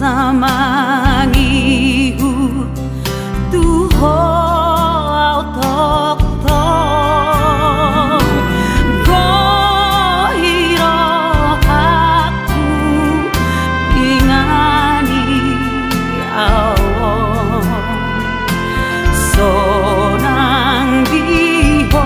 samangihu tuho autoktong gohiro aku ingani awon sonang diho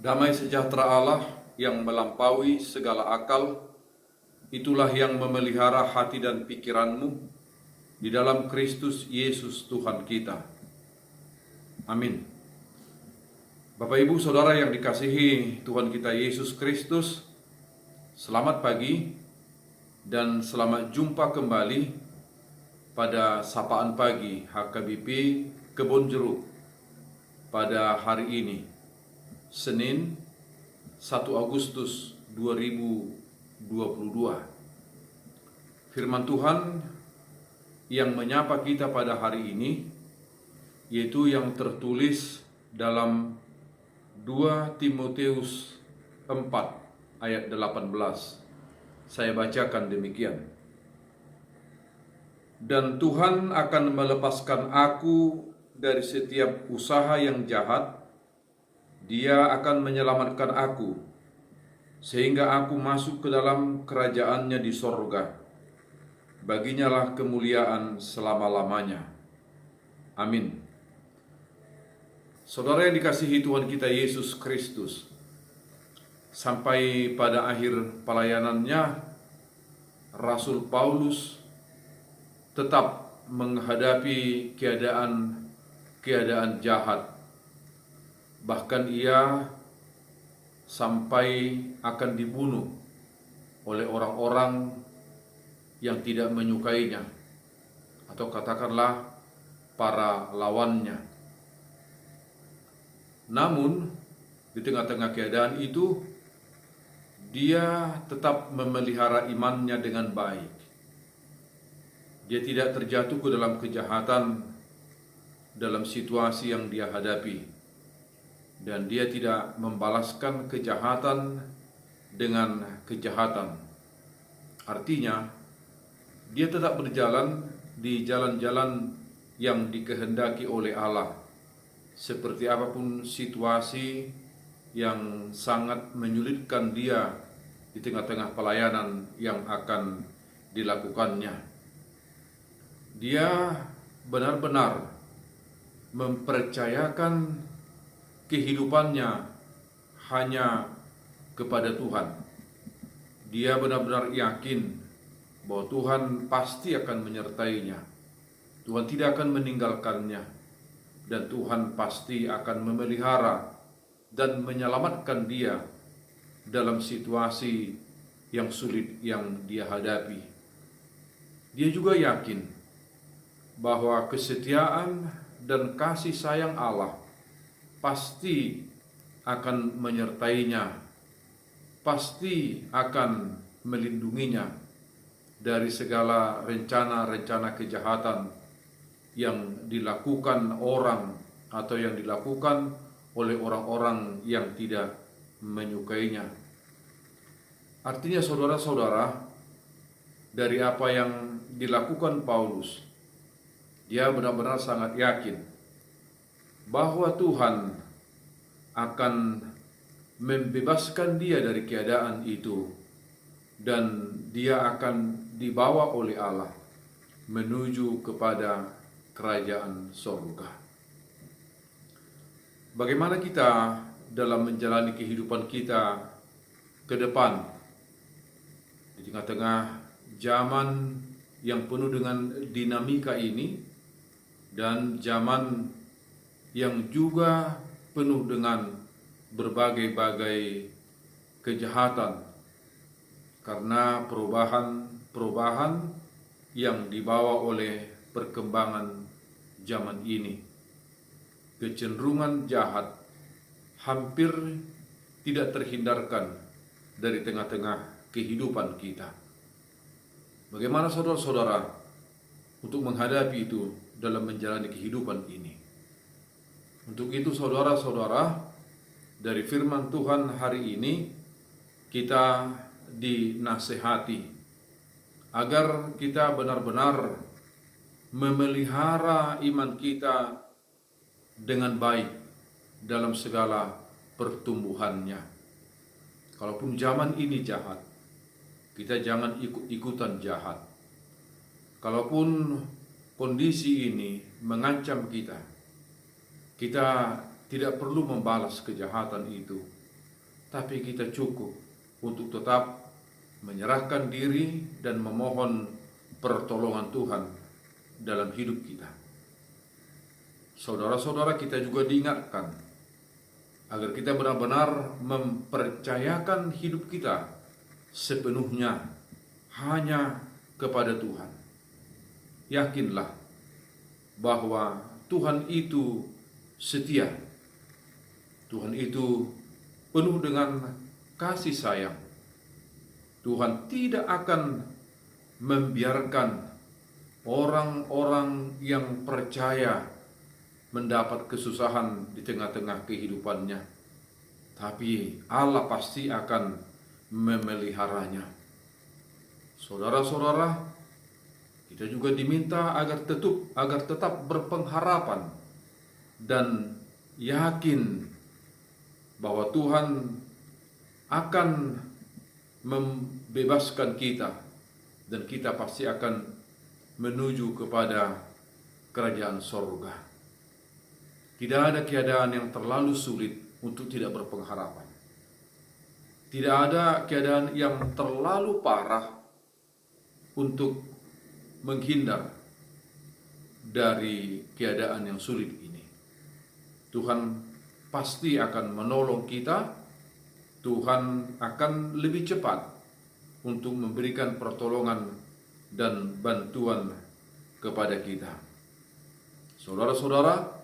Damai sejahtera Allah yang melampaui segala akal, itulah yang memelihara hati dan pikiranmu di dalam Kristus Yesus Tuhan kita. Amin. Bapak Ibu Saudara yang dikasihi Tuhan kita Yesus Kristus, selamat pagi dan selamat jumpa kembali pada Sapaan Pagi HKBP Kebonjeruk pada hari ini, Senin 1 Agustus 2022. Firman Tuhan yang menyapa kita pada hari ini yaitu yang tertulis dalam 2 Timotius 4 ayat 18. Saya bacakan demikian. Dan Tuhan akan melepaskan aku dari setiap usaha yang jahat. Dia akan menyelamatkan aku, sehingga aku masuk ke dalam kerajaannya di sorga. Baginya lah kemuliaan selama-lamanya. Amin. Saudara yang dikasihi Tuhan kita Yesus Kristus, sampai pada akhir pelayanannya, Rasul Paulus tetap menghadapi keadaan jahat. Bahkan ia sampai akan dibunuh oleh orang-orang yang tidak menyukainya, atau katakanlah para lawannya. Namun di tengah-tengah keadaan itu, dia tetap memelihara imannya dengan baik. Dia tidak terjatuh ke dalam kejahatan dalam situasi yang dia hadapi. Dan dia tidak membalaskan kejahatan dengan kejahatan. Artinya, dia tetap berjalan di jalan-jalan yang dikehendaki oleh Allah. Seperti apapun situasi yang sangat menyulitkan dia di tengah-tengah pelayanan yang akan dilakukannya. Dia benar-benar mempercayakan kehidupannya hanya kepada Tuhan. Dia benar-benar yakin bahwa Tuhan pasti akan menyertainya. Tuhan tidak akan meninggalkannya. Dan Tuhan pasti akan memelihara dan menyelamatkan dia dalam situasi yang sulit yang dia hadapi. Dia juga yakin bahwa kesetiaan dan kasih sayang Allah pasti akan menyertainya, pasti akan melindunginya dari segala rencana-rencana kejahatan yang dilakukan orang atau yang dilakukan oleh orang-orang yang tidak menyukainya. Artinya saudara-saudara, dari apa yang dilakukan Paulus, dia benar-benar sangat yakin bahwa Tuhan akan membebaskan dia dari keadaan itu, dan dia akan dibawa oleh Allah menuju kepada kerajaan surga. Bagaimana kita dalam menjalani kehidupan kita ke depan di tengah-tengah zaman yang penuh dengan dinamika ini, dan zaman yang juga penuh dengan berbagai-bagai kejahatan karena perubahan yang dibawa oleh perkembangan zaman ini. Kecenderungan jahat hampir tidak terhindarkan dari tengah-tengah kehidupan kita. Bagaimana saudara-saudara untuk menghadapi itu dalam menjalani kehidupan ini. Untuk itu saudara-saudara, dari firman Tuhan hari ini kita dinasehati agar kita benar-benar memelihara iman kita dengan baik dalam segala pertumbuhannya. Kalaupun zaman ini jahat, kita jangan ikut-ikutan jahat. Kalaupun kondisi ini mengancam kita, kita tidak perlu membalas kejahatan itu, tapi kita cukup untuk tetap menyerahkan diri dan memohon pertolongan Tuhan dalam hidup kita. Saudara-saudara, kita juga diingatkan agar kita benar-benar mempercayakan hidup kita sepenuhnya hanya kepada Tuhan. Yakinlah bahwa Tuhan itu setia. Tuhan itu penuh dengan kasih sayang. Tuhan tidak akan membiarkan orang-orang yang percaya mendapat kesusahan di tengah-tengah kehidupannya, tapi Allah pasti akan memeliharanya. Saudara-saudara, kita juga diminta agar tetap berpengharapan dan yakin bahwa Tuhan akan membebaskan kita dan kita pasti akan menuju kepada kerajaan sorga. Tidak ada keadaan yang terlalu sulit untuk tidak berpengharapan. Tidak ada keadaan yang terlalu parah untuk menghindar dari keadaan yang sulit ini. Tuhan pasti akan menolong kita. Tuhan akan lebih cepat untuk memberikan pertolongan dan bantuan kepada kita. Saudara-saudara,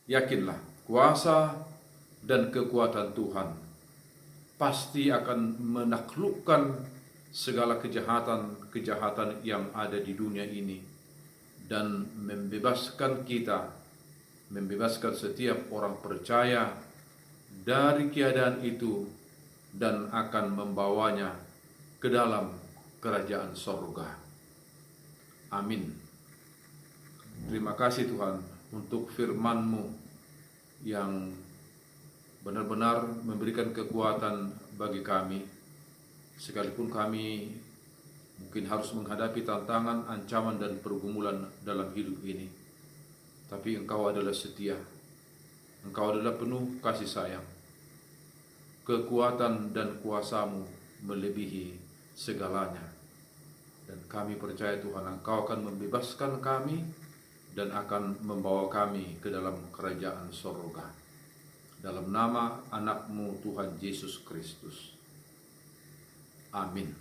yakinlah kuasa dan kekuatan Tuhan pasti akan menaklukkan segala kejahatan yang ada di dunia ini dan membebaskan kita, membebaskan setiap orang percaya dari keadaan itu dan akan membawanya ke dalam kerajaan sorga. Amin. Terima kasih Tuhan untuk firman-Mu yang benar-benar memberikan kekuatan bagi kami, sekalipun kami mungkin harus menghadapi tantangan, ancaman, dan pergumulan dalam hidup ini. Tapi Engkau adalah setia, Engkau adalah penuh kasih sayang. Kekuatan dan kuasa-Mu melebihi segalanya. Dan kami percaya Tuhan, Engkau akan membebaskan kami dan akan membawa kami ke dalam kerajaan sorga. Dalam nama anak-Mu Tuhan Yesus Kristus. Amin.